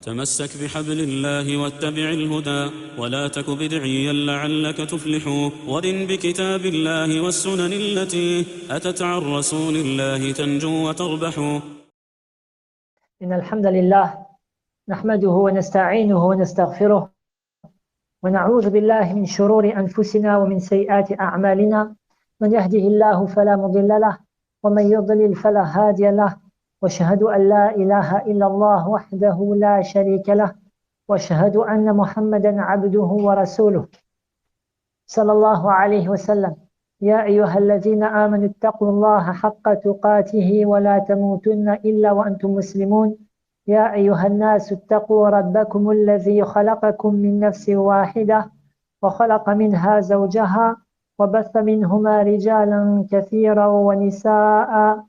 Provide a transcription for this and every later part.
تمسك بحبل الله واتبع الهدى ولا تك بدعيا لعلك تفلح ورن بكتاب الله والسنن التي أتت عن رسول الله تنجو وتربح. إن الحمد لله نحمده ونستعينه ونستغفره ونعوذ بالله من شرور أنفسنا ومن سيئات أعمالنا. من يهده الله فلا مضل له ومن يضلل فلا هادي له، واشهد أن لا إله إلا الله وحده لا شريك له، واشهد أن محمدا عبده ورسوله صلى الله عليه وسلم. يا أيها الذين آمنوا اتقوا الله حق تقاته ولا تموتن إلا وأنتم مسلمون. يا أيها الناس اتقوا ربكم الذي خلقكم من نفس واحدة وخلق منها زوجها وبث منهما رجالا كثيرا ونساء،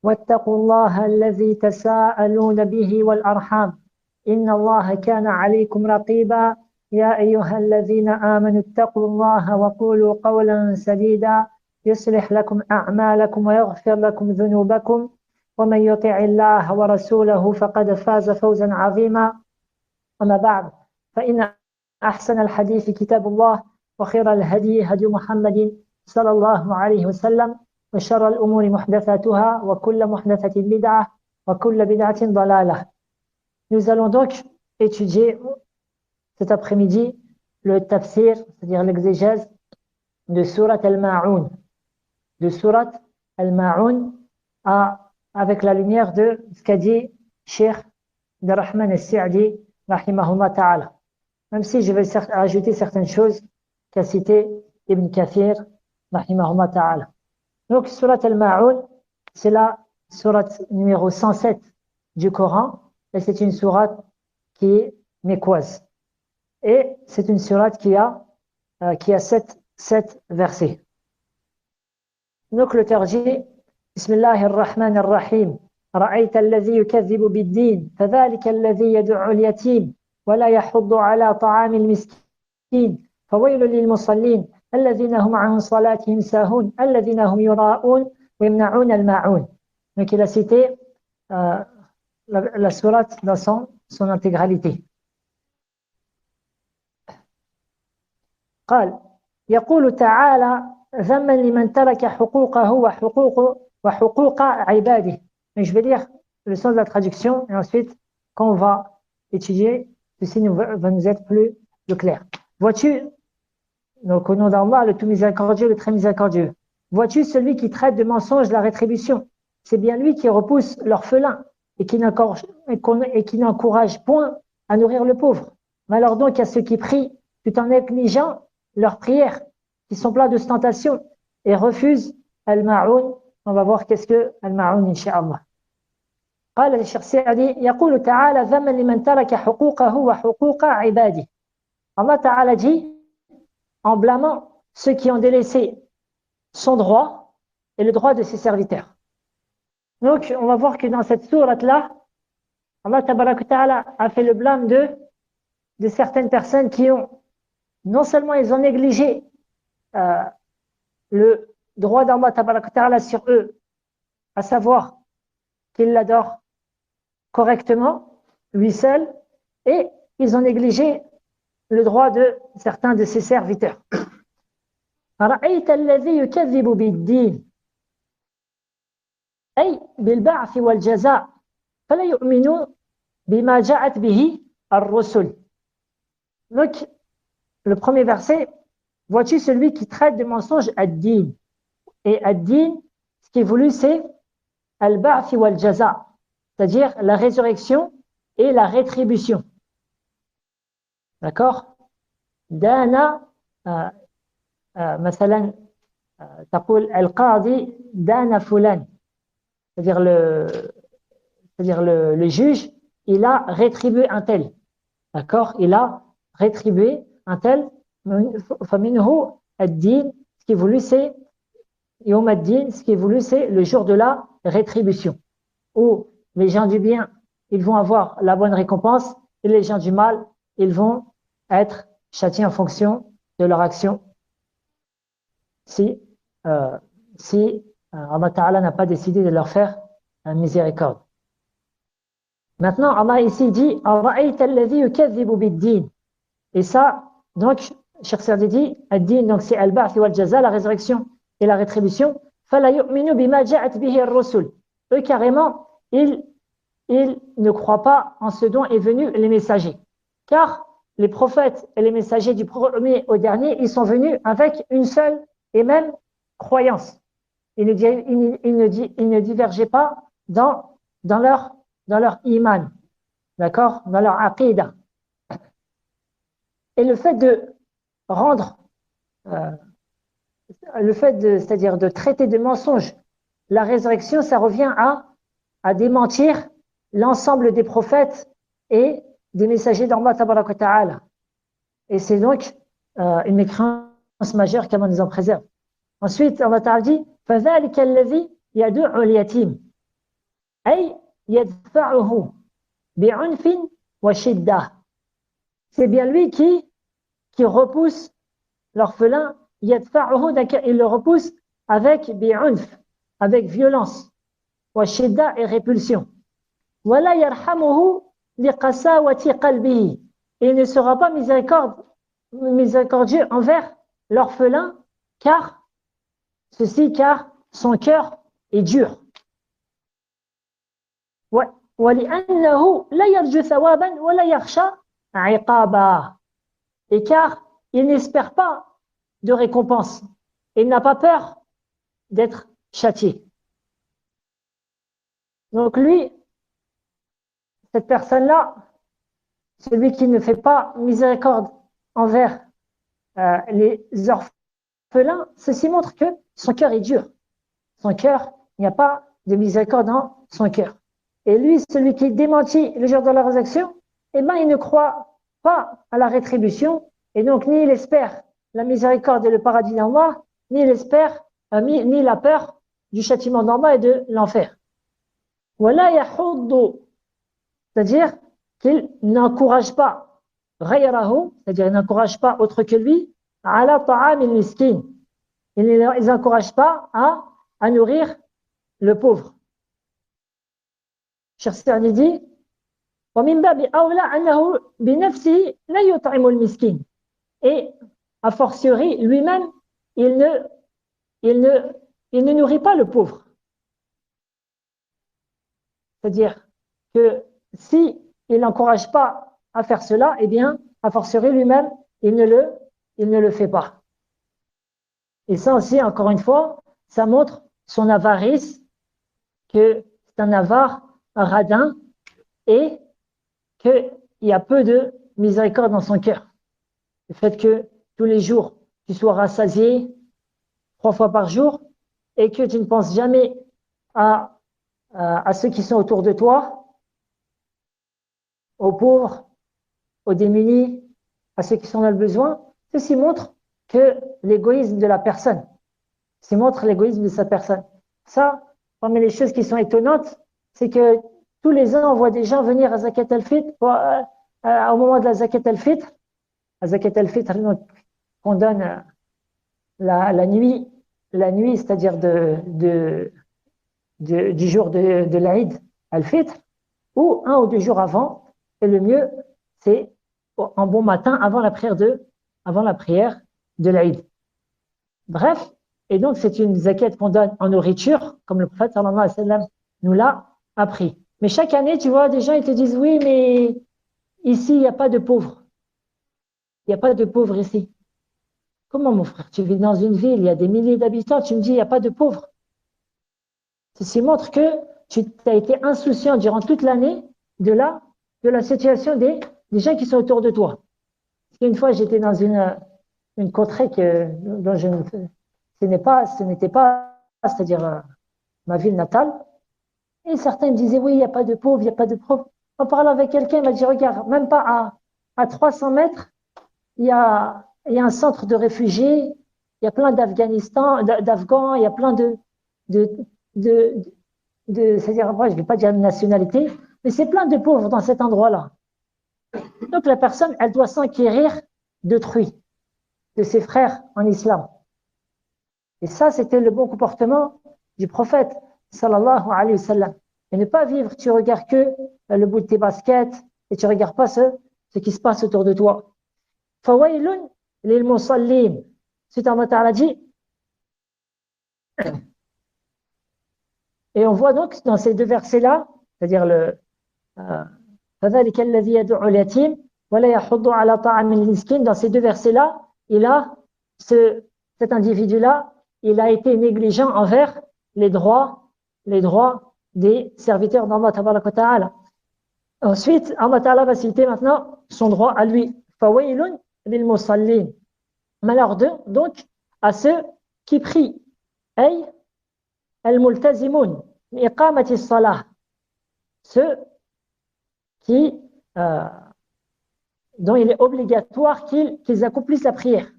واتقوا الله الذي تساءلون به والأرحام إن الله كان عليكم رقيبا. يا أيها الذين آمنوا اتقوا الله وقولوا قولا سديدا يصلح لكم أعمالكم ويغفر لكم ذنوبكم، ومن يطع الله ورسوله فقد فاز فوزا عظيما. أما بعد، فإن أحسن الحديث كتاب الله، وخير الهدي هدي محمد صلى الله عليه وسلم، وشر الأمور محدثاتها وكل محدثة بدعة وكل بدعة ضلالة. Nous allons donc étudier cet après-midi le tafsir, c'est-à-dire l'exégèse de Surat al-Ma'un, de Surat al-Ma'un avec la lumière de ce qu'a dit Cheikh Abdurrahman al-Sa'di rahimahullah ta'ala, même si je vais ajouter certaines choses qu'a cité Ibn Kathir rahimahullah ta'ala. Donc Surat al-Ma'un, c'est la Surat numéro 107 du Coran, et c'est une sourate qui est mécoise. Et c'est une sourate qui a 7 versets. Donc l'auteur dit: Bismillahir Rahmanir Rahim. Ra'ayta alladhi yukadhibu bid-din, fadhalika alladhi yad'u al-yatim wa la yahuddu ala ta'amil miskin, fawaylun lil musallin alladhina hum 'an salatihim sahun alladhina hum yura'un wa yamna'un al-ma'un. Donc il a cité la sourate dans son intégralité. قال يقول تعالى ذما لمن ترك حقوقه وحقوق عباده. Mais je vais lire le sens de la traduction et ensuite, quand on va étudier, ceci va nous être plus clair. Vois-tu, donc au nom d'Allah, le tout miséricordieux, le très miséricordieux, vois-tu celui qui traite de mensonge la rétribution? C'est bien lui qui repousse l'orphelin et qui n'encourage point à nourrir le pauvre. Malheur donc à ceux qui prient tout en négligeant leurs prières, qui sont pleins d'ostentation et refusent al-ma'un. On va voir qu'est-ce que al-ma'un, incha'Allah. قال الشيخ سعدي يقول تعالى ذما لمن ترك حقوقه وحقوق عباده. Allah Ta'ala dit, en blâmant ceux qui ont délaissé son droit et le droit de ses serviteurs. Donc, on va voir que dans cette sourate-là, Allah Ta'ala a fait le blâme de certaines personnes qui ont, non seulement ils ont négligé le droit d'Allah Ta'ala sur eux, à savoir qu'ils l'adorent correctement, lui seul, et ils ont négligé le droit de certains de ses serviteurs. رأيت الذي يكذب بالدين أي بالبعث والجزاء فلا يؤمنوا بما جاءت به الرسل. Donc, le premier verset, vois-tu celui qui traite de mensonge ad-din. Et ad-din, ce qui est voulu, c'est al-ba'th wal-jaza, c'est-à-dire la résurrection et la rétribution. D'accord? Dana, مثلا تقول القاضي دان فلان, c'est-à-dire le juge, il a rétribué un tel. D'accord? Il a rétribué un tel. فمنه الدين, ce qui est voulu, c'est يوم الدين, ce qui est voulu, c'est le jour de la rétribution, où les gens du bien, ils vont avoir la bonne récompense, et les gens du mal, ils vont être châtiés en fonction de leur action. Si Allah Ta'ala n'a pas décidé de leur faire un miséricorde. Maintenant, Allah ici dit أَرَأَيْتَ الَّذِي يُكَذِّبُ بِالدِّينِ. Et ça, donc, Cheikh Sardi dit ad-din, donc c'est al-ba'th wal jaza, la résurrection et la rétribution. فَلَا يُؤْمِنُ بِمَا جَاءَتْ بِهِ الرُّسُلُ. Eux, carrément, ils ne croient pas en ce dont est venu les messagers. Car les prophètes et les messagers du premier au dernier, ils sont venus avec une seule et même croyance. Ils ne divergeaient pas dans leur iman, d'accord, dans leur aqidah. Et le fait de rendre, c'est-à-dire de traiter de mensonge la résurrection, ça revient à démentir l'ensemble des prophètes et des messagers d'Allah tabaraka wa ta'ala. Et c'est donc une mécréance majeure qu'Allah nous en préserve. Ensuite, Allah Ta'ala dit فَذَلِكَ الَّذِي يَدُعُ الْيَتِيمِ أي يدفعه بعنف وشدة. C'est bien lui qui repousse l'orphelin, يدفعه, il le repousse avec بعنف, avec violence, وشدة et répulsion. ولا يرحمه لقساوة قلبه. Il ne sera pas miséricordieux envers l'orphelin, car son cœur est dur. وَلِأَنَّهُ لَا يَرْجُو ثَوَابًا وَلَا يَخْشَى عِقَابًا. Et car il n'espère pas de récompense, il n'a pas peur d'être châtié. Donc lui, cette personne-là, celui qui ne fait pas miséricorde envers les orphelins, ceci montre que son cœur est dur. Son cœur, il n'y a pas de miséricorde dans son cœur. Et lui, celui qui démentit le jour de la résurrection, eh ben, il ne croit pas à la rétribution, et donc ni il espère la miséricorde et le paradis d'Allah, ni il espère, ni la peur du châtiment d'Allah et de l'enfer. Wala yahuddu, c'est-à-dire qu'il n'encourage pas ghayrahu, c'est-à-dire il n'encourage pas autre que lui, ala ta'am al-miskin. Il n'encourage pas à nourrir le pauvre. Cheikh Sa'di dit وَمِنْ بَابِ أَوْلَى أَنَّهُ بِنَفْسِهِ لَا يُطْعِمُ الْمِسْكِينَ. Et a fortiori, lui-même, il ne nourrit pas le pauvre. C'est-à-dire que si il n'encourage pas à faire cela, eh bien, a fortiori lui-même, il ne le fait pas. Et ça aussi, encore une fois, ça montre son avarice, que c'est un avare, un radin, et qu'il y a peu de miséricorde dans son cœur. Le fait que tous les jours, tu sois rassasié 3 fois par jour, et que tu ne penses jamais à ceux qui sont autour de toi, aux pauvres, aux démunis, à ceux qui sont dans le besoin, ceci montre que l'égoïsme de la personne, ceci montre l'égoïsme de sa personne. Ça, parmi les choses qui sont étonnantes, c'est que tous les ans, on voit des gens venir à Zakat al-Fitr, au moment de la Zakat al-Fitr. La Zakat al-Fitr, on donne la nuit, c'est-à-dire du jour de l'Aïd al-Fitr, ou 1 ou 2 jours avant. Et le mieux, c'est en bon matin, avant la prière de l'Aïd. Bref, et donc c'est une zakat qu'on donne en nourriture, comme le prophète sallallahu alayhi wa sallam nous l'a appris. Mais chaque année, tu vois, des gens ils te disent oui, mais ici il n'y a pas de pauvres. Il n'y a pas de pauvres ici. Comment, mon frère? Tu vis dans une ville, il y a des milliers d'habitants, tu me dis il n'y a pas de pauvres. Ceci montre que tu as été insouciant durant toute l'année de la situation des gens qui sont autour de toi. Une fois, j'étais dans une contrée dont ce n'était pas, c'est-à-dire ma ville natale. Et certains me disaient, oui, il n'y a pas de pauvres, il n'y a pas de pauvres. En parlant avec quelqu'un, il m'a dit, regarde, même pas à 300 mètres, il y a un centre de réfugiés, il y a plein d'Afghans, il y a plein c'est-à-dire, moi, je ne vais pas dire de nationalité, mais c'est plein de pauvres dans cet endroit-là. Donc la personne, elle doit s'enquérir d'autrui, de ses frères en islam. Et ça, c'était le bon comportement du prophète, sallallahu alayhi wa sallam. Et ne pas vivre, tu regardes que le bout de tes baskets et tu regardes pas ce qui se passe autour de toi. فَوَيْلٌ لِلْمُصَلِّينَ. Ensuite, Allah Ta'ala dit, et on voit donc dans ces deux versets-là, c'est-à-dire فَذَلِكَ الَّذِي يَدُعُ الْيَتِيمَ وَلَا يَحُضُّ عَلَى طَعَامِ الْمِسْكِينِ. Dans ces deux versets-là, cet individu-là, il a été négligent envers les droits des serviteurs d'Allah Tabaraka wa Ta'ala. Ensuite, Allah Ta'ala va citer maintenant son droit à lui. فَوَيْلٌ لِلْمُصَلِّينَ. Malheur donc à ceux qui prient. أي الملتزمون بإقامة الصلاة. Ceux qui, dont il est obligatoire qu'ils accomplissent la prière.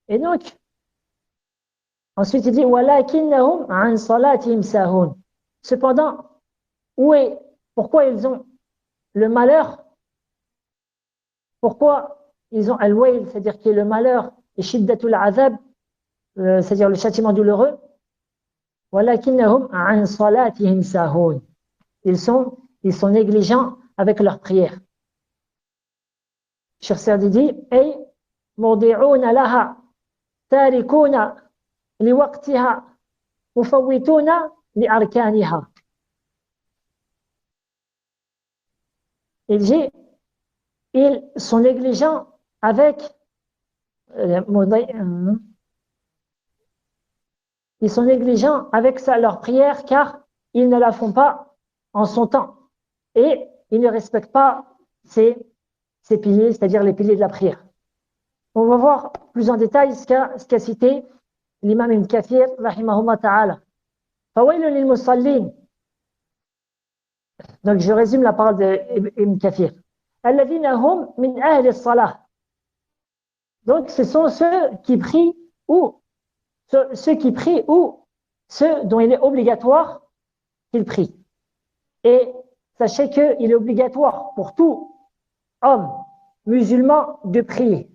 Et donc, ensuite il dit وَلَكِنَّهُمْ عَنْ صَلَاتِهِمْ سَاهُونَ. Cependant, pourquoi ils ont le malheur? Pourquoi ils ont al-wayl, c'est-à-dire qu'il y a le malheur, et shiddatul azab, c'est-à-dire le châtiment douloureux? وَلَكِنَّهُمْ عَنْ صَلَاتِهِمْ سَاهُونَ. Ils sont négligents avec leur prière. Cheikh Saadi dit أي مضيعون لها تاركون لوقتها مفوتون لأركانها. Il dit ils sont négligents avec leur prière car ils ne la font pas en son temps et ils ne respectent pas ces piliers, c'est-à-dire les piliers de la prière. On va voir plus en détail ce qu'a cité l'imam Ibn Kathir rahimahullah ta'ala. فَوَيْلٌ لِلْمُصَلِّينَ. Donc je résume la parole d'Ibn Kathir. الَّذِينَ هُمْ مِنْ أَهْلِ الصَّلَاةِ. Donc ce sont ceux qui prient ou ceux dont il est obligatoire qu'ils prient. Et sachez qu'il est obligatoire pour tout homme musulman de prier.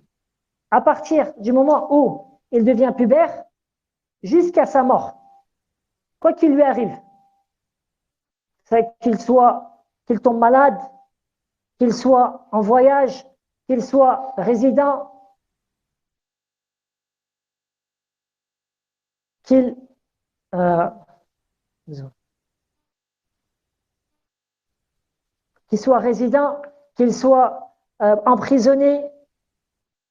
À partir du moment où il devient pubère, jusqu'à sa mort, quoi qu'il lui arrive, c'est qu'il tombe malade, qu'il soit en voyage, qu'il soit résident, qu'il soit résident, qu'il soit emprisonné.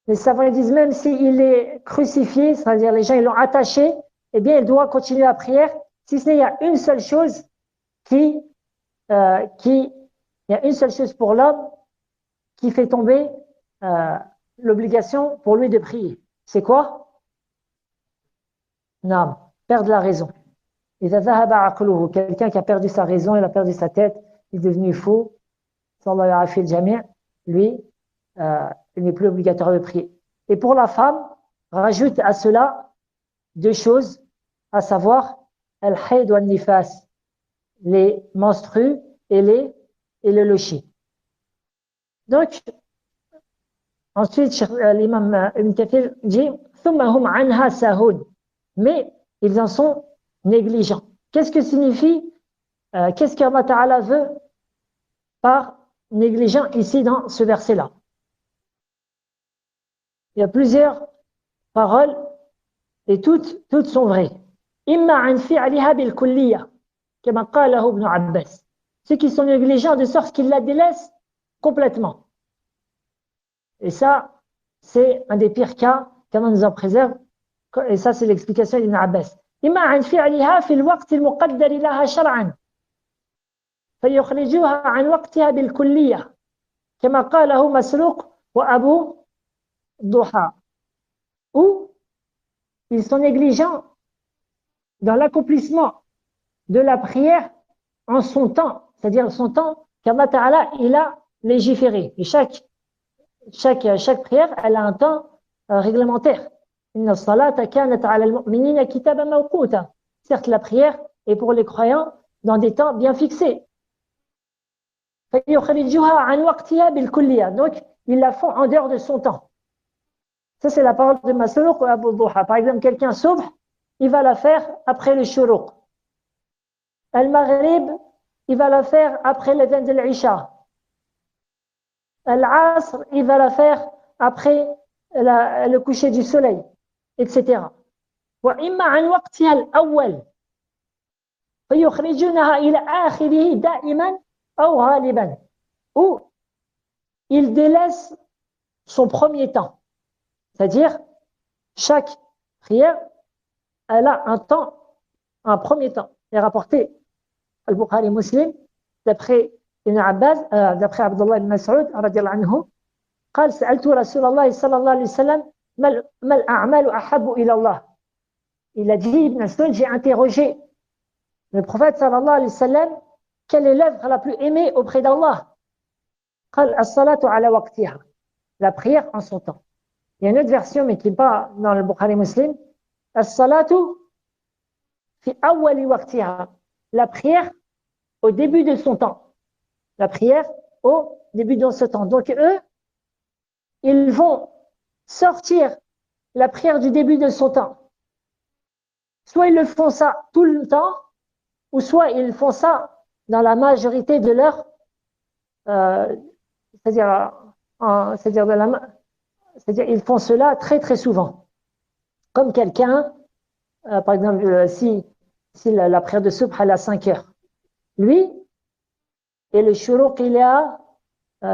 Les savants disent même s'il est crucifié, c'est-à-dire les gens ils l'ont attaché, eh bien il doit continuer la prière, si ce n'est il y a une seule chose il y a une seule chose pour l'homme qui fait tomber l'obligation pour lui de prier. C'est quoi? Non, perdre la raison. Quelqu'un qui a perdu sa raison, il a perdu sa tête, il est devenu fou, lui, il n'est plus obligatoire de prier. Et pour la femme, rajoute à cela deux choses, à savoir al-hayd wa nifas, les menstrues et le lochi. Donc, ensuite, l'imam Ibn Kathir dit ثُمَّ هُمْ عَنْهَا سَاهُونَ. Mais ils en sont négligents. Qu'est-ce que signifie, qu'est-ce qu'Allah Ta'ala veut par négligent ici dans ce verset-là? Il y a plusieurs paroles et toutes sont vraies. إِمَّا عَنْ فِعْلِهَا بِالْكُلِّيَّةِ كما قاله ابن عباس. Ceux qui sont négligents de sorte qu'ils la délaissent complètement. Et ça, c'est un des pires cas qu'Allah nous en préserve. Et ça, c'est l'explication d'Ibn Abbas. إما عن فعلها في الوقت المقدر لها شرعا فيخرجوها عن وقتها بالكلية كما قاله مسروق وأبو ضحى. Ou ils sont négligents dans l'accomplissement de la prière en son temps, c'est-à-dire son temps qu'Allah Ta'ala il a légiféré. Et chaque prière, elle a un temps réglementaire. Inna salata kanat ala al-mu'minina kitaban mawquta. Certes, la prière est pour les croyants dans des temps bien fixés. فَيُخْرِجُهَا عَنْ وَقْتِهَا بِالْكُلِّيَّةِ. Donc, ils la font en dehors de son temps. Ça, c'est la parole de Masruq ou Abu Duha. Par exemple, quelqu'un subh, il va la faire après le shuruq. Al-Maghrib, il va la faire après l'événement de l'Isha. Al-Asr, il va la faire après le coucher du soleil, etc. وإما عن وقتها الأول فيخرجونها إلى آخره دائما أو غالبا, ou il délaisse son premier temps. C'est-à-dire, chaque prière, elle a un temps, un premier temps. Il est rapporté Al-Bukhari Muslim, d'après Ibn Abbas, d'après Abdullah ibn Mas'ud, radiallahu anhu, قال سألت رسول الله صلى الله عليه وسلم ما الأعمال أحب إلى الله. Il a dit, Ibn Mas'ud, j'ai interrogé le prophète sallallahu alayhi wa sallam, quelle est l'œuvre la plus aimée auprès d'Allah? قال الصلاة على وقتها, la prière en son temps. Il y a une autre version, mais qui n'est pas dans le Bukhari Muslim, الصلاة في أول وقتها, la prière au début de son temps. La prière au début de son temps. Donc eux, ils vont sortir la prière du début de son temps. Soit ils le font ça tout le temps, ou soit ils font ça dans la majorité de leur, c'est-à-dire ils font cela très très souvent. Comme quelqu'un, par exemple, si la prière de Subh elle est à 5 heures, lui, et le shuruq il est à,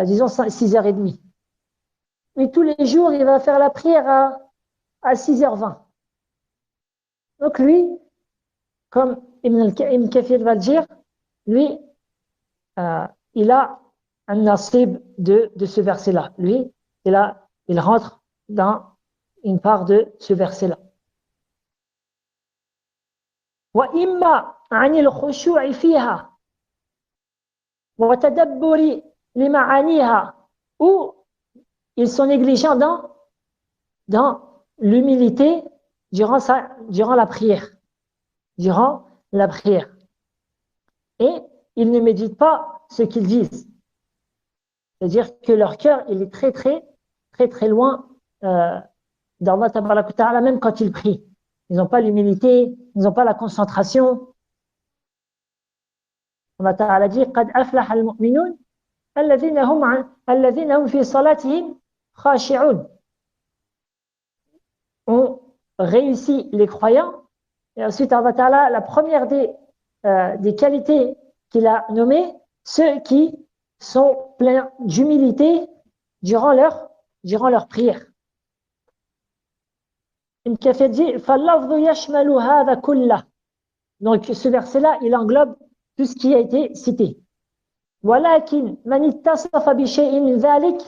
disons, 6h30. Mais tous les jours, il va faire la prière à 6h20. Donc lui, comme Ibn Kathir va le dire, lui, il a un nasib de ce verset-là. Lui, il rentre dans une part de ce verset-là. وإما عن الخشوع فيها وتدبر لمعانيها, ou ils sont négligents dans l'humilité durant la prière. Durant la prière. Et ils ne méditent pas ce qu'ils disent. C'est-à-dire que leur cœur, il est très, très, très, très loin d'Allah Tabaraka Ta'ala, même quand ils prient. Ils n'ont pas l'humilité, ils n'ont pas la concentration. Allah Ta'ala dit قَدْ أَفْلَحَ الْمُؤْمِنُونَ الَّذِينَ هُمْ فِي صَلَاتِهِمْ خَاشِعُونَ. On réussit les croyants. Et ensuite, Allah Ta'ala, la première des qualités qu'il a nommées, ceux qui sont pleins d'humilité durant leur prière. Ibn Kathir dit فَاللَّفْظُ يَشْمَلُ هَذَا كُلَّهُ. Donc ce verset-là, il englobe tout ce qui a été cité. وَلَكِنْ مَنِ اتَّصَفَ بِشَيْءٍ مِنْ ذَلِكَ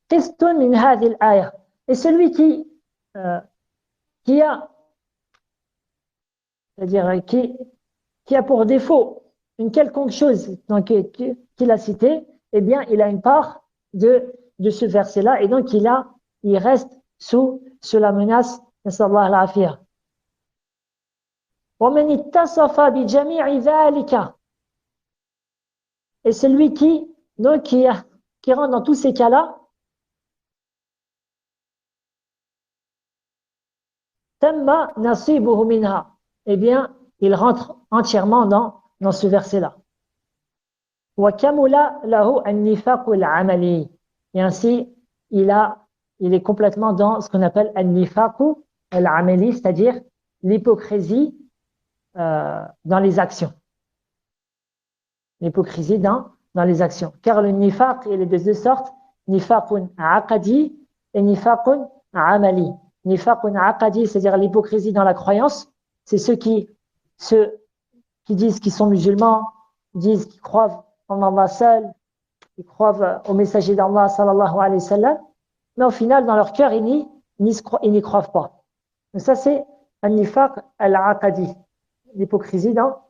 قِسْطٌ مِنْ هَذِهِ الْآيَةِ. Et celui qui a, c'est-à-dire qui a pour défaut une quelconque chose qu'il a cité, eh bien, il a une part de ce verset-là, et donc il reste sous la menace de sallallahu alayhi wa sallam. وَمَنِ اتَّصَفَ بِجَمِيعِ ذَلِكَ. Et celui qui rentre dans tous ces cas-là, tamma nasibuhu minha, eh bien, il rentre entièrement dans ce verset-là. Wa kamula lahu an-nifaq al-amali. Et ainsi, il est complètement dans ce qu'on appelle an-nifaq al-amali, c'est-à-dire l'hypocrisie dans les actions. L'hypocrisie dans les actions. Car le nifaq, il est de deux sortes, nifaqun aqadi et nifaqun amali. Nifaqun aqadi, c'est-à-dire l'hypocrisie dans la croyance, c'est ceux qui disent qu'ils sont musulmans, disent qu'ils croient en Allah seul, ils croient au messager d'Allah sallallahu alayhi wa sallam, mais au final, dans leur cœur, ils n'y croient pas. Donc ça, c'est un nifaq al-aqadi, l'hypocrisie dans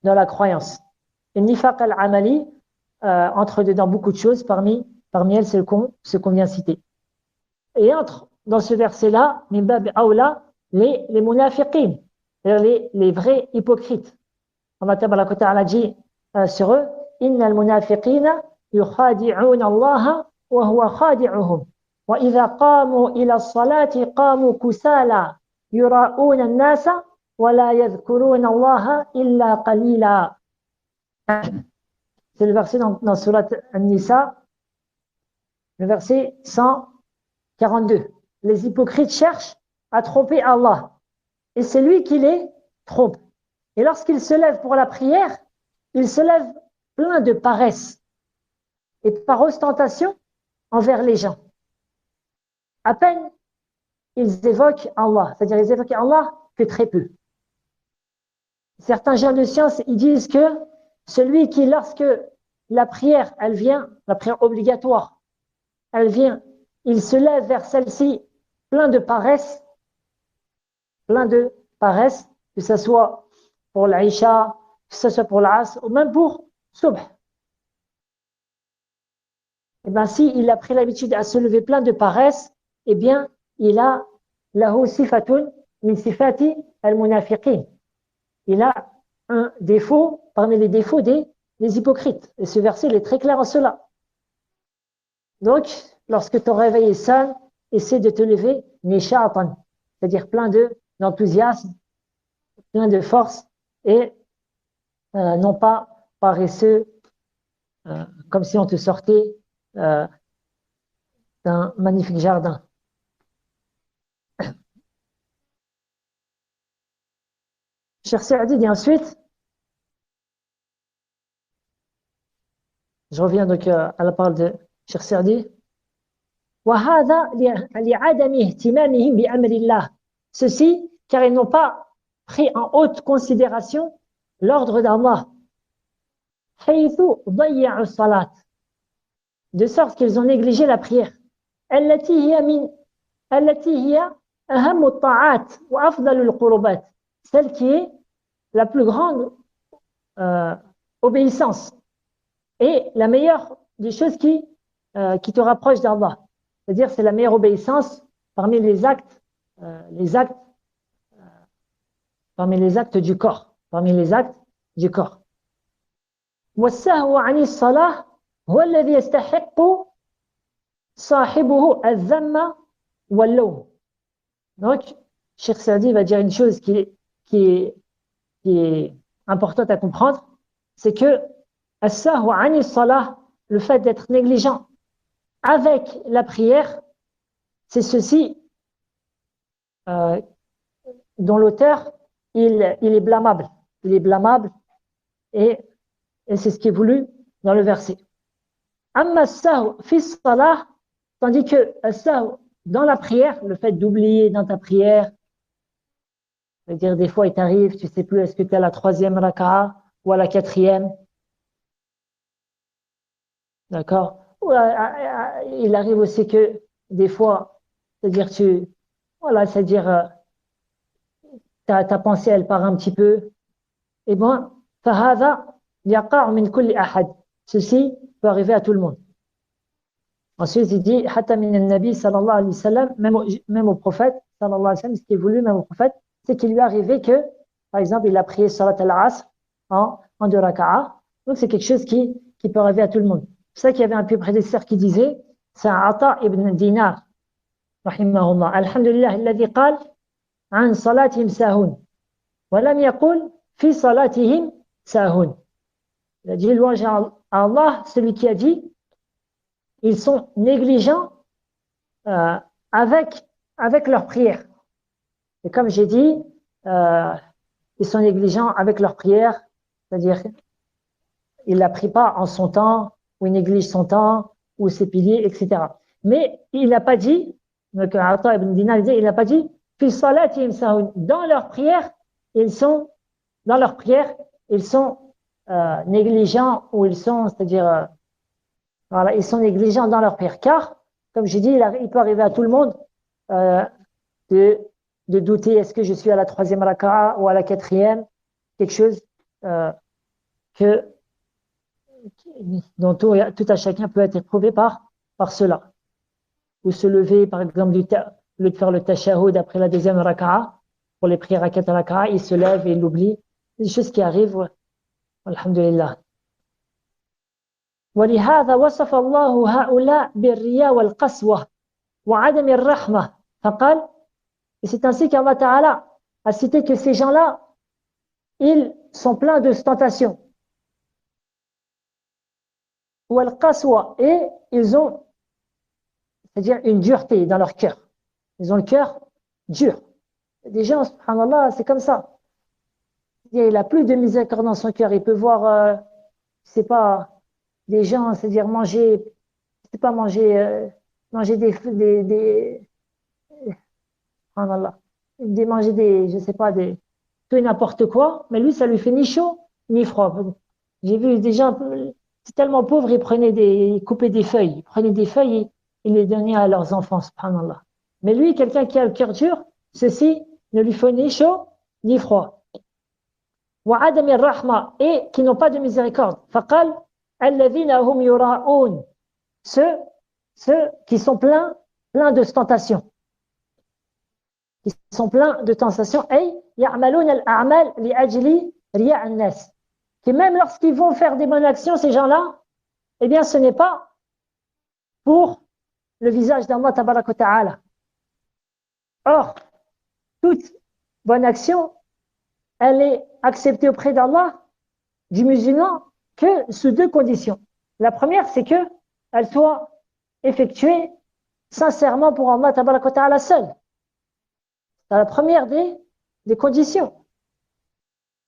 la croyance. Et nifaq al-amali entre dedans beaucoup de choses, parmi elles, c'est ce qu'on vient citer. Et entre dans ce verset-là, min bab aula, les munafiqin, c'est-à-dire les vrais hypocrites. Allah Tabaraka wa Ta'ala dit sur eux, innal munafiqina yukhadi'una Allah wa huwa khadi'uhum. وإذا قاموا إلى الصلاة قاموا كسالى يراءون الناس وَلَا يَذْكُرُونَ اللَّهَ إِلَّا قَلِيلًا. C'est le verset dans Surat An-Nisa, le verset 142. Les hypocrites cherchent à tromper Allah, et c'est lui qui les trompe. Et lorsqu'ils se lèvent pour la prière, ils se lèvent pleins de paresse et par ostentation envers les gens. À peine ils évoquent Allah, c'est-à-dire ils évoquent Allah que très peu. Certains gens de science, ils disent que celui qui, lorsque la prière, elle vient, la prière obligatoire, elle vient, il se lève vers celle-ci plein de paresse, que ce soit pour l'Aïcha, que ce soit pour l'Asr, ou même pour Subh. Et bien, s'il a pris l'habitude à se lever plein de paresse, eh bien, il a lahu sifatun min sifati al-munafiqin. Il a un défaut parmi les défauts des hypocrites. Et ce verset, il est très clair en cela. Donc, lorsque ton réveil est seul, essaie de te lever nishatan, c'est-à-dire plein d'enthousiasme, plein de force, et non pas paresseux, comme si on te sortait d'un magnifique jardin. Cheikh Saadi dit ensuite, je reviens donc à la parole de Cheikh Saadi, وَهَذَا لِعَدَمِ اهْتِمَامِهِمْ بِأَمْرِ اللَّهِ. Ceci, car ils n'ont pas pris en haute considération l'ordre d'Allah. حَيْثُ ضَيَّعُوا الصَّلَاةِ, de sorte qu'ils ont négligé la prière. التي هي أهم الطاعات وأفضل القربات, celle qui est la plus grande obéissance et la meilleure des choses qui te rapprochent d'Allah. C'est-à-dire c'est la meilleure obéissance parmi les actes du corps. والسهو عن الصلاة هو الذي يستحق صاحبه الذم واللوم. Donc, Cheikh Saadi va dire une chose qui est importante à comprendre, c'est que as-sahwu ani salah, le fait d'être négligent avec la prière, c'est ceci dont l'auteur il est blâmable. Il est blâmable et c'est ce qui est voulu dans le verset. Amma as-sahwu fi salah, tandis que as-sahwu dans la prière, le fait d'oublier dans ta prière, c'est-à-dire des fois il t'arrive, tu sais plus est-ce que tu es à la 3e raka'a ou à la 4e. D'accord? Il arrive aussi que des fois, c'est-à-dire ta pensée elle part un petit peu. Et bon, فهذا يقع من كل أحد. Ceci peut arriver à tout le monde. Ensuite, il dit حتى من النبي صلى الله عليه وسلم, même au prophète صلى الله عليه وسلم, ce qui est voulu même au prophète, c'est qu'il lui est arrivé que, par exemple, il a prié salat al-asr en 2 raka'a. Donc c'est quelque chose qui peut arriver à tout le monde. C'est ça qu'il y avait un peu prédécesseur qui disait, c'est Ata ibn Dinar, rahimahullah, alhamdulillah, alladhi qal an salatihim sahun, wa lam yaqul fi salatihim sahun. Il a dit louange à Allah, celui qui a dit, ils sont négligents avec leur prière. Et comme j'ai dit, ils sont négligents avec leur prière, c'est-à-dire ils ne la prient pas en son temps, ou il néglige son temps, ou ses piliers, etc. Mais il n'a pas dit, donc Ata ibn Dinar il n'a pas dit, fi salatihim sahun, dans leur prière, ils sont négligents, ou ils sont, c'est-à-dire, voilà, ils sont négligents dans leur prière. Car, comme j'ai dit, il peut arriver à tout le monde de douter, est-ce que je suis à la 3e raka'a ou à la 4e, quelque chose dont tout à chacun peut être éprouvé par cela. Ou se lever, par exemple, au lieu de faire le tashahhud après la 2e raka'a, pour les prières à 4 raka'a, il se lève et il l'oublie. C'est des choses qui arrivent, alhamdulillah. ولهذا وصف الله هؤلاء بالرياء والقسوة وعدم الرحمة فقال, et c'est ainsi qu'Allah Ta'ala a cité que ces gens-là, ils sont pleins de tentation. Ou al-qaswa, et ils ont, c'est-à-dire une dureté dans leur cœur. Ils ont le cœur dur. Des gens, subhanallah, c'est comme ça. Il n'a plus de miséricorde dans son cœur. Il peut voir, c'est pas, des gens, c'est-à-dire manger, c'est pas manger, manger subhanallah, manger des, je sais pas, tout et n'importe quoi. Mais lui, ça lui fait ni chaud, ni froid. J'ai vu des gens, c'est tellement pauvre, ils coupaient des feuilles. Ils prenaient des feuilles et ils les donnaient à leurs enfants, subhanallah. Mais lui, quelqu'un qui a le cœur dur, ceci ne lui fait ni chaud, ni froid. وعدم الرحمة, et qui n'ont pas de miséricorde. فقال الذين هم يراءون, ceux qui sont pleins de tentations. Qui sont pleins de tentations. أي يعملون الأعمال لأجل رياء الناس. Que même lorsqu'ils vont faire des bonnes actions, ces gens-là, eh bien, ce n'est pas pour le visage d'Allah tabaraka wa ta'ala. Or, toute bonne action, elle est acceptée auprès d'Allah, du musulman, que sous deux conditions. La première, c'est que elle soit effectuée sincèrement pour Allah tabaraka wa ta'ala seul. C'est la première des conditions.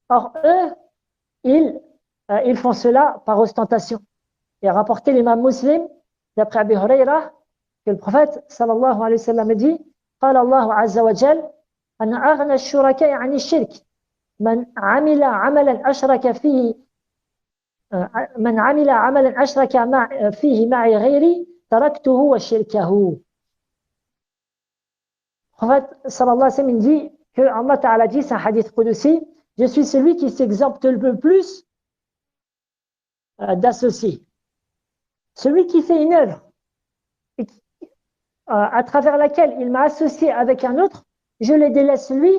Or, eux, ils font cela par ostentation. Et a rapporté l'imam Muslim, d'après Abi Huraira, que le prophète sallallahu alayhi wa sallam dit قال الله عز وجل أن أغنى الشركاء عن الشرك من عمل عملا أشرك فيه فيه معي غيري تركته وشركه. Le prophète sallallahu alayhi wa sallam dit que Allah Ta'ala dit, c'est un hadith qudsi, je suis celui qui s'exempte le plus d'associer. Celui qui fait une œuvre à travers laquelle il m'a associé avec un autre, je les délaisse lui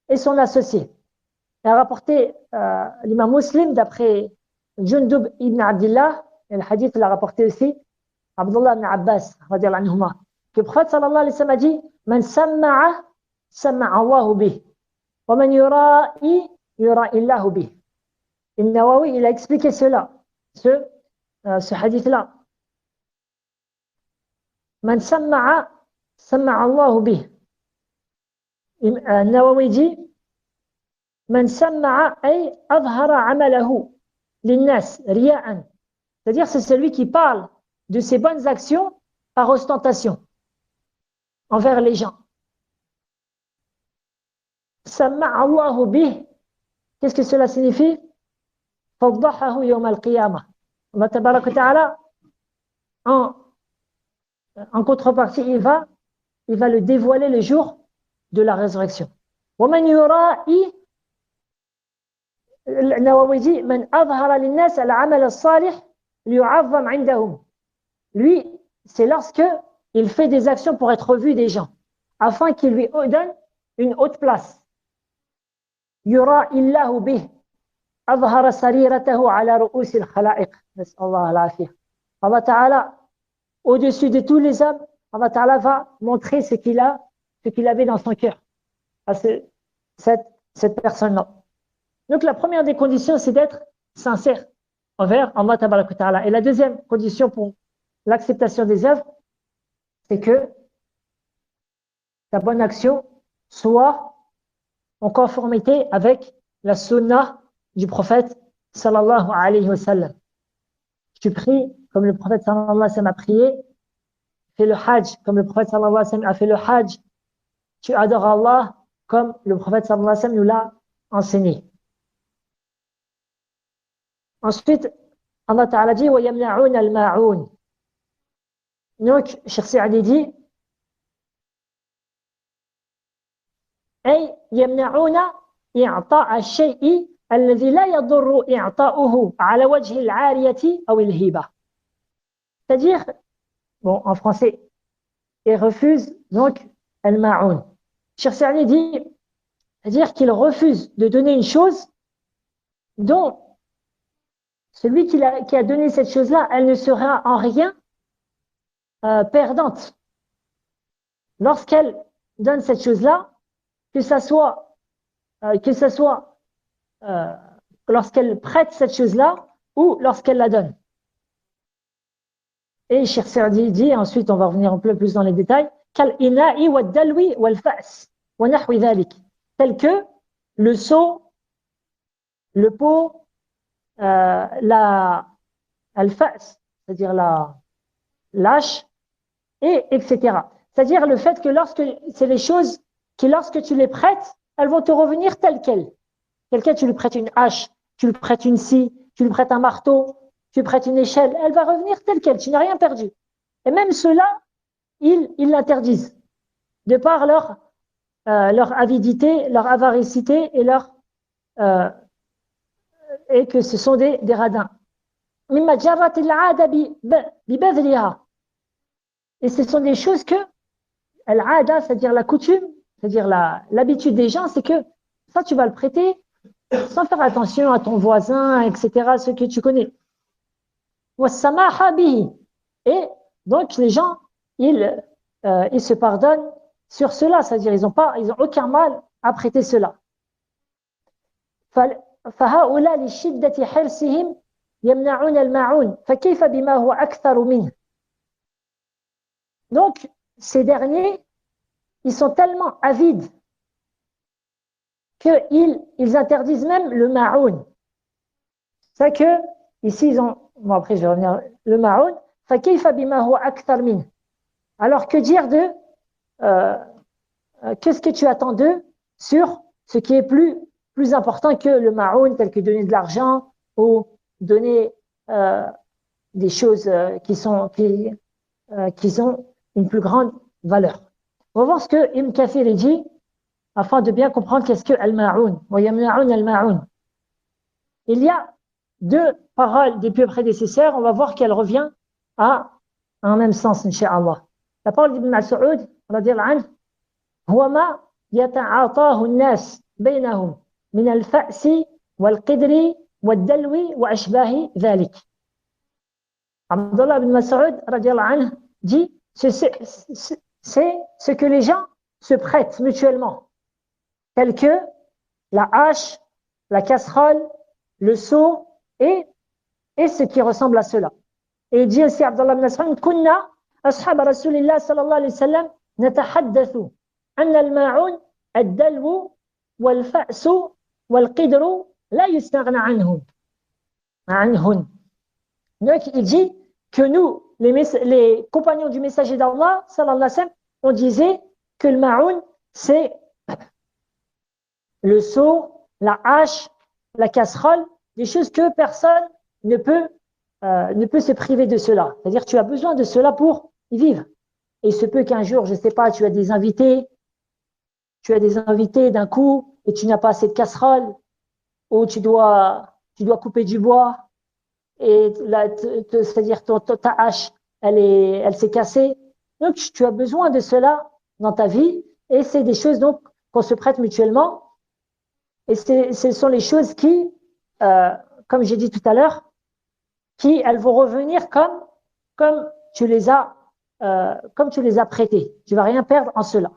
et son associé. Il a rapporté l'imam Muslim d'après Jundub ibn Abdullah, et le hadith l'a rapporté aussi Abdullah ibn Abbas, radiyallahu anhuma, que le prophète sallallahu alayhi wa sallam a dit Man samma'a, samma'a Allahu bih, wa man yura'i, yura'i Allahu bih. Et Nawawi, il a expliqué cela, ce hadith-là. Man samma'a, samma'a Allahu bih. Nawawi dit Man samma'a ay adhara amalahu linnas riya'an. C'est-à-dire c'est celui qui parle de ses bonnes actions par ostentation envers les gens. Samma'a Allahu bih. Qu'est-ce que cela signifie? Faddahahu yawm al-qiyamah. Allah tabaraka wa ta'ala, en contrepartie, il va le dévoiler le jour de la résurrection. وَمَنْ يُرَائِي Nawawi dit من أظهر للناس العمل الصالح ليعظم عندهم. Lui, c'est lorsque il fait des actions pour être vu des gens, afin qu'il lui donne une haute place. يُرَائِ اللَّهُ بِهِ أظهر سريرته على رؤوس الخلائق. نسأل الله العافية. Allah Ta'ala, au-dessus de tous les hommes, Allah Ta'ala va montrer ce qu'il avait dans son cœur à cette personne-là. Donc la première des conditions, c'est d'être sincère envers Allah Ta'ala. Et la deuxième condition pour l'acceptation des œuvres, c'est que ta bonne action soit en conformité avec la sunna du prophète sallallahu alayhi wa sallam. Tu pries comme le prophète sallallahu alayhi wa sallam a prié, fais le hajj comme le prophète sallallahu alayhi wa sallam a fait le hajj, tu adores Allah comme le prophète sallallahu alayhi wa sallam nous l'a enseigné. Ensuite, Allah Ta'ala dit وَيَمْنَعُونَ الْمَاعُونَ. Donc, Cheikh Saadi dit أي يمنعون إعطاء الشيء الذي لا يضر إعطاؤه على وجه العارية أو الهبة. C'est-à-dire, bon, en français, ils refusent donc al-ma'oun. Cheikh Saadi dit, c'est-à-dire qu'ils refusent de donner une chose dont celui qui a donné cette chose-là, elle ne sera en rien perdante. Lorsqu'elle donne cette chose-là, que ça soit que ce soit lorsqu'elle prête cette chose-là ou lorsqu'elle la donne. Et Cheikh Saadi dit, ensuite on va revenir un peu plus dans les détails, كالإناء والدلو والفأس ونحو ذلك, tel que le seau, le pot, الفأس, c'est-à-dire la lâche, et etc. C'est-à-dire le fait que lorsque c'est les choses qui, lorsque tu les prêtes, elles vont te revenir telles quelles. Quelqu'un, tu lui prêtes une hache, tu lui prêtes une scie, tu lui prêtes un marteau, tu lui prêtes une échelle, elle va revenir telle quelle, tu n'as rien perdu. Et même ceux-là, ils l'interdisent, de par leur avidité, leur avaricité et que ce sont des radins. Et ce sont des choses que al-'ada, c'est-à-dire la coutume, c'est-à-dire l'habitude des gens, c'est que ça, tu vas le prêter sans faire attention à ton voisin, etc., ceux que tu connais. Et donc, les gens, ils se pardonnent sur cela, c'est-à-dire ils ont aucun mal à prêter cela. فهؤلاء لشدة حرصهم يمنعون الماعون فكيف بما هو أكثر منه. Donc, ces derniers, ils sont tellement avides qu'ils interdisent même le ma'oun. C'est que, ici, ils ont, bon après je vais revenir, le ma'oun, فكيف بما هو أكثر منه. Alors, que dire de, qu'est-ce que tu attends d'eux sur ce qui est plus important que le ma'oun, tel que donner de l'argent ou donner des choses qui ont une plus grande valeur. On va voir ce que Ibn Kathir dit afin de bien comprendre qu'est-ce que al-ma'oun. Il y a deux paroles des plus prédécesseurs, on va voir qu'elle revient à un même sens, incha'Allah. La parole d'Ibn Mas'ud, radiyallahu anhu, huwa ma yata'atahu an-nas baynahum min al-fa'si wal-qidri wal-dalwi wa ashbahi dhalik. Abdullah ibn Mas'ud, radiyallahu anhu, dit, c'est ce que les gens se prêtent mutuellement, tels que la hache, la casserole, le seau et ce qui ressemble à cela. Et il dit aussi Abdullah ibn Mas'ud, kunna ashab Rasulillah sallallahu alayhi wa sallam natahaddathu anna al-ma'un ad-dalwu wal-fa'su wal-qidru la yustaghna anhun. Donc il dit que nous, les compagnons du messager d'Allah, sallallahu alayhi wa sallam, on disait que le ma'oun, c'est le seau, la hache, la casserole, des choses que personne ne peut se priver de cela. C'est-à-dire tu as besoin de cela pour y vivre. Et il se peut qu'un jour, je ne sais pas, tu as des invités d'un coup et tu n'as pas assez de casserole, ou tu dois couper du bois, et c'est-à-dire ta hache, elle s'est cassée. Donc, tu as besoin de cela dans ta vie, et c'est des choses donc qu'on se prête mutuellement. Et ce sont les choses qui, comme j'ai dit tout à l'heure, elles vont revenir comme tu les as prêtées. Tu vas rien perdre en cela.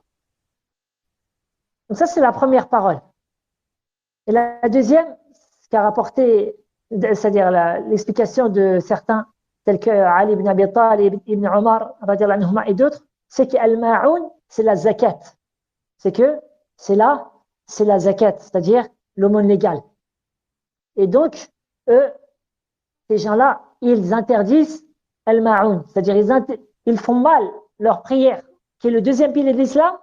Donc ça, c'est la première parole. Et la deuxième, ce qu'a rapporté, c'est-à-dire l'explication de certains, tels que Ali ibn Abi Talib, Ibn Omar, radiallahu anhuma, et d'autres, c'est qu'al-ma'oun, c'est la zakat. C'est la zakat, c'est-à-dire l'aumône légale. Et donc, eux, ces gens-là, ils interdisent al-ma'oun, c'est-à-dire ils font mal leur prière, qui est le deuxième pilier de l'islam,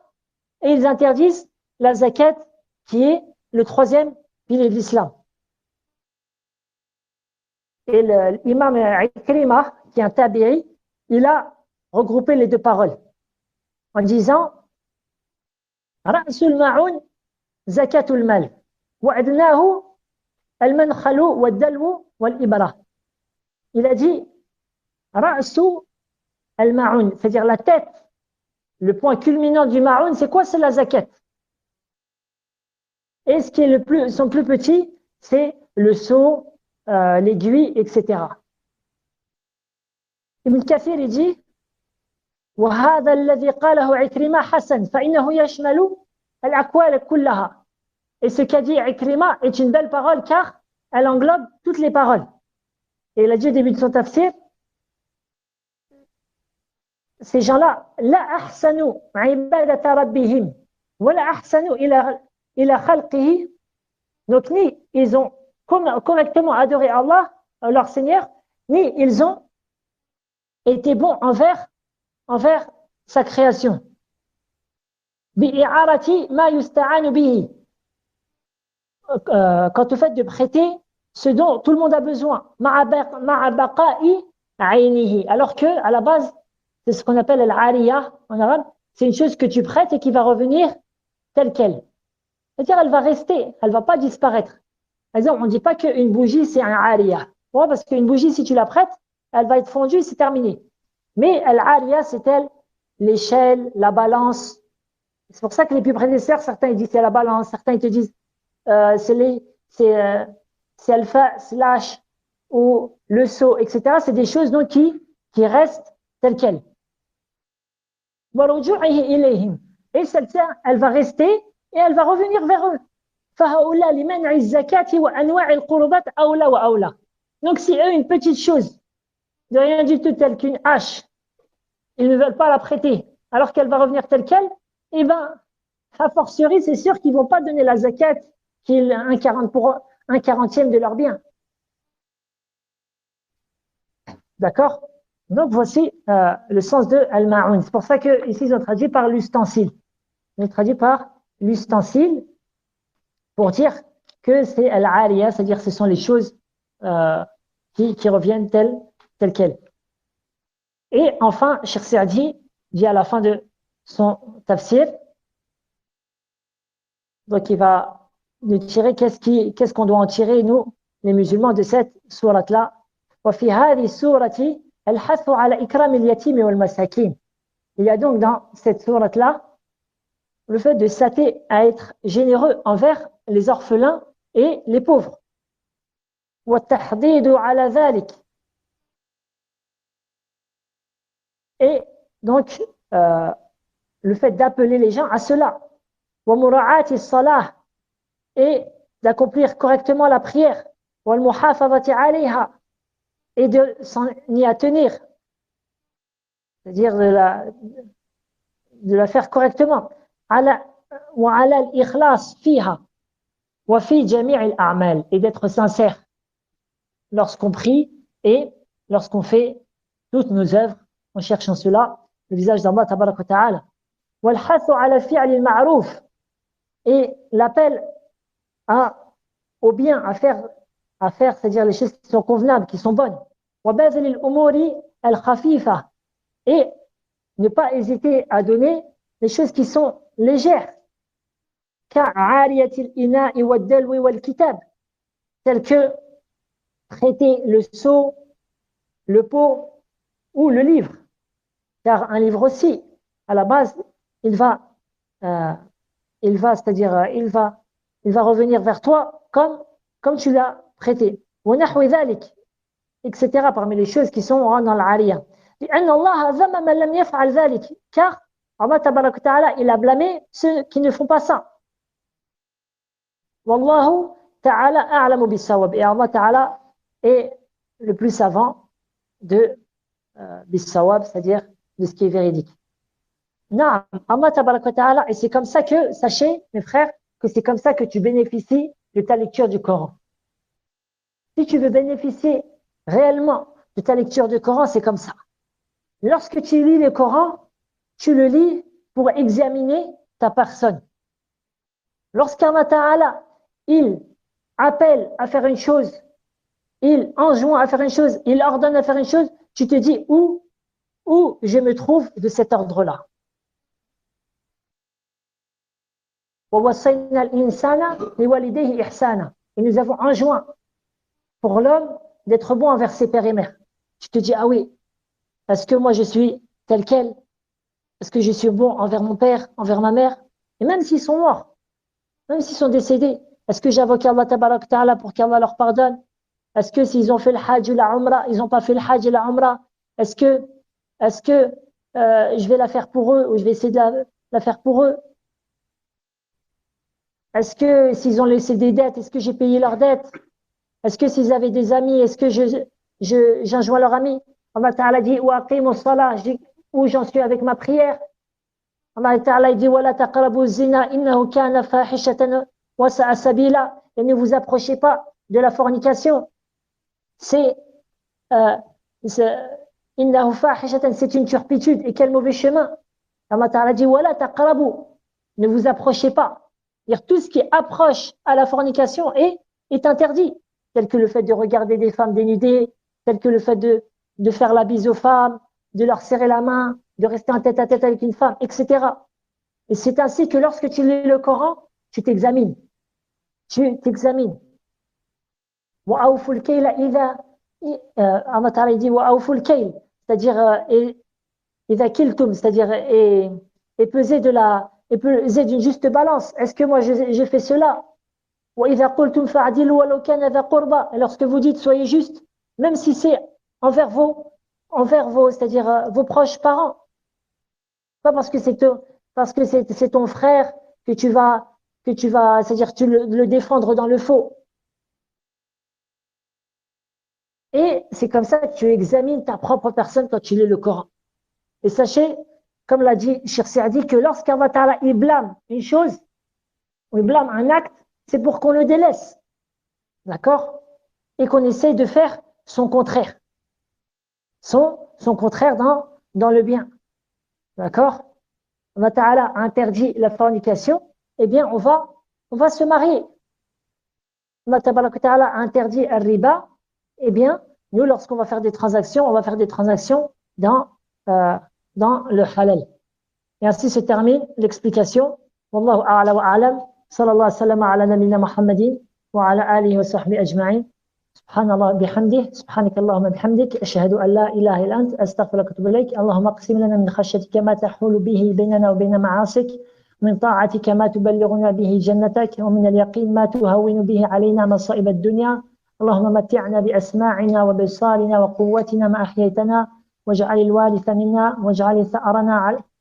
et ils interdisent la zakat, qui est le troisième pilier de l'islam. Et l'imam Ikrimah, qui est un tabi'i, il a regroupé les deux paroles en disant Ra'sul ma'un zakatul mal wa adnahu al-mankhalu wad-dalwu wal-ibra. Il a dit Ra'su al-ma'un, c'est-à-dire la tête, le point culminant du ma'un, c'est quoi? C'est la zakat. Et ce qui est son plus petit, c'est le seau, l'aiguille, etc. Ibn Kathir il dit وهذا الذي قاله عكرمة حسن فإنه يشمل الأقوال كلها Et ce qu'a dit Ikrima est une belle parole car elle englobe toutes les paroles. Et il a dit au début de son tafsir, ces gens-là, la ahsanu ibadata rabbihim, wa la ahsanu ila khalqihi. Donc, ni ils ont correctement adoré Allah, leur Seigneur, ni ils ont été bons envers sa création. Bi'irati ma yusta'anu bihi. Quant au fait de prêter ce dont tout le monde a besoin, alors que à la base c'est ce qu'on appelle al-ariya en arabe, c'est une chose que tu prêtes et qui va revenir telle qu'elle. C'est-à-dire elle va rester, elle va pas disparaître. Par exemple, on ne dit pas qu'une bougie c'est un ariya. Pourquoi? Parce qu'une bougie, si tu la prêtes, elle va être fondue, c'est terminé. Mais al-ariya, c'est elle, l'échelle, la balance. C'est pour ça que les plus prédécesseurs, certains ils disent c'est la balance, certains ils te disent c'est alpha slash ou le saut, etc. C'est des choses donc qui restent telles quelles. Et celle-ci, elle va rester et elle va revenir vers eux. Donc si eux, une petite chose, de rien du tout telle qu'une hache, ils ne veulent pas la prêter, alors qu'elle va revenir telle qu'elle, et bien, a fortiori, c'est sûr qu'ils ne vont pas donner la zakat qui est un 40e de leur bien. D'accord? Donc, voici le sens de al-ma'un. C'est pour ça qu'ici, ils ont traduit par l'ustensile. Ils ont traduit par l'ustensile pour dire que c'est al-ariya, c'est-à-dire que ce sont les choses qui reviennent telles quelles. Et enfin, Cheikh Saadi dit à la fin de son tafsir, donc il va nous tirer qu'est-ce qu'on doit en tirer, nous, les musulmans, de cette sourate-là. وفي هذه السورة الحث على إكرام اليتيم والمساكين. Il y a donc dans cette sourate-là le fait de s'atteler à être généreux envers les orphelins et les pauvres. والتحضيض على ذلك. Et donc le fait d'appeler les gens à cela. ومراعاة الصلاة. Et d'accomplir correctement la prière. والمحافظة عليها. Et de s'en y tenir, c'est-à-dire de la faire correctement. وعلى الإخلاص فيها وفي جميع الأعمال, et d'être sincère lorsqu'on prie et lorsqu'on fait toutes nos œuvres en cherchant cela, le visage d'Allah tabarak wa ta'ala. والحث على فعل المعروف, et l'appel au bien, à faire, c'est-à-dire les choses qui sont convenables, qui sont bonnes. Et ne pas hésiter à donner les choses qui sont légères. Telles que traiter le seau, le pot ou le livre. Car un livre aussi, à la base, il va revenir vers toi comme tu l'as prêté. Etc. parmi les choses qui sont dans l'ariya. Car Allah tabarak wa ta'ala, il a blâmé ceux qui ne font pas ça. Wallahu ta'ala a'lamu bis-sawab. Et Allah ta'ala est le plus savant de bis-sawab, c'est-à-dire de ce qui est véridique. Non, Allah tabarak wa ta'ala, et c'est comme ça que, sachez, mes frères, que c'est comme ça que tu bénéficies de ta lecture du Coran. Si tu veux bénéficier réellement de ta lecture du Coran, c'est comme ça. Lorsque tu lis le Coran, tu le lis pour examiner ta personne. Lorsqu'Allah Ta'ala, il appelle à faire une chose, il enjoint à faire une chose, il ordonne à faire une chose, tu te dis où je me trouve de cet ordre-là. Et nous avons enjoint pour l'homme d'être bon envers ses pères et mères. Tu te dis, ah oui, est-ce que moi je suis tel quel? Est-ce que je suis bon envers mon père, envers ma mère? Et même s'ils sont morts, même s'ils sont décédés, est-ce que j'invoque Allah tabarak ta'ala pour qu'Allah leur pardonne? Est-ce que s'ils ont fait le hajj ou la umrah, ils n'ont pas fait le hajj et la umrah, est-ce que je vais la faire pour eux ou je vais essayer de la faire pour eux? Est-ce que s'ils ont laissé des dettes, est-ce que j'ai payé leurs dettes? Est-ce que s'ils avaient des amis, est-ce que j'enjoins leurs amis? Allah Ta'ala dit, ou aqimu salah, où j'en suis avec ma prière. Allah Ta'ala dit, wa la taqrabu zina, innahu kana fahishatan wa sa'a sabila. Et ne vous approchez pas de la fornication. C'est innahu fahishatan, c'est une turpitude. Et quel mauvais chemin. Allah Ta'ala dit, wa la taqrabu, ne vous approchez pas. C'est-à-dire tout ce qui approche à la fornication est interdit, tel que le fait de regarder des femmes dénudées, tel que le fait de faire la bise aux femmes, de leur serrer la main, de rester en tête à tête avec une femme, etc. Et c'est ainsi que lorsque tu lis le Coran, tu t'examines. Tu t'examines. وَأَوْفُوا الْكَيْلَ إِذَا Allah Ta'ala dit وَأَوْفُوا الْكَيْلَ, c'est-à-dire إِذَا كِلْتُمْ, c'est-à-dire et peser d'une juste balance. Est-ce que moi j'ai fait cela? وَإِذَا قُلْتُمْ فَعْدِلُوا وَلَوْ كَانَ ذَا قُرْبَى, et lorsque vous dites soyez juste, même si c'est envers vos, c'est-à-dire vos proches parents. Pas parce que c'est ton frère que tu vas, c'est-à-dire tu le défendre dans le faux. Et c'est comme ça que tu examines ta propre personne quand tu lis le Coran. Et sachez, comme l'a dit Cheikh Saadi, que lorsqu'Allah Ta'ala il blâme une chose, ou il blâme un acte, c'est pour qu'on le délaisse. D'accord? Et qu'on essaye de faire son contraire. Son contraire dans le bien. D'accord? Allah Ta'ala a interdit la fornication, eh bien on va se marier. Allah Ta'ala a interdit le riba, eh bien nous lorsqu'on va faire des transactions, on va faire des transactions dans le halal. Et ainsi se termine l'explication. Wallahu a'la wa a'lam. Sallallahu alayhi wa sallam ala nabina Muhammadin wa ala alihi wa sahbihi ajma'in. سبحان الله بحمده سبحانك اللهم بحمدك أشهد أن لا إله إلا أنت أستغفرك وأتوب إليك اللهم اقسم لنا من خشيتك ما تحول به بيننا وبين معاصيك من طاعتك ما تبلغنا به جنتك ومن اليقين ما تهون به علينا مصائب الدنيا اللهم متعنا بأسماعنا وبصارنا وقوتنا ما أحييتنا واجعل الوارث منا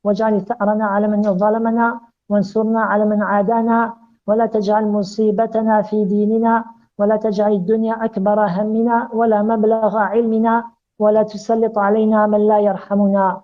واجعل ثأرنا على من ظلمنا وانصرنا على من عادانا ولا تجعل مصيبتنا في ديننا ولا تجعل الدنيا أكبر همنا ولا مبلغ علمنا ولا تسلط علينا من لا يرحمنا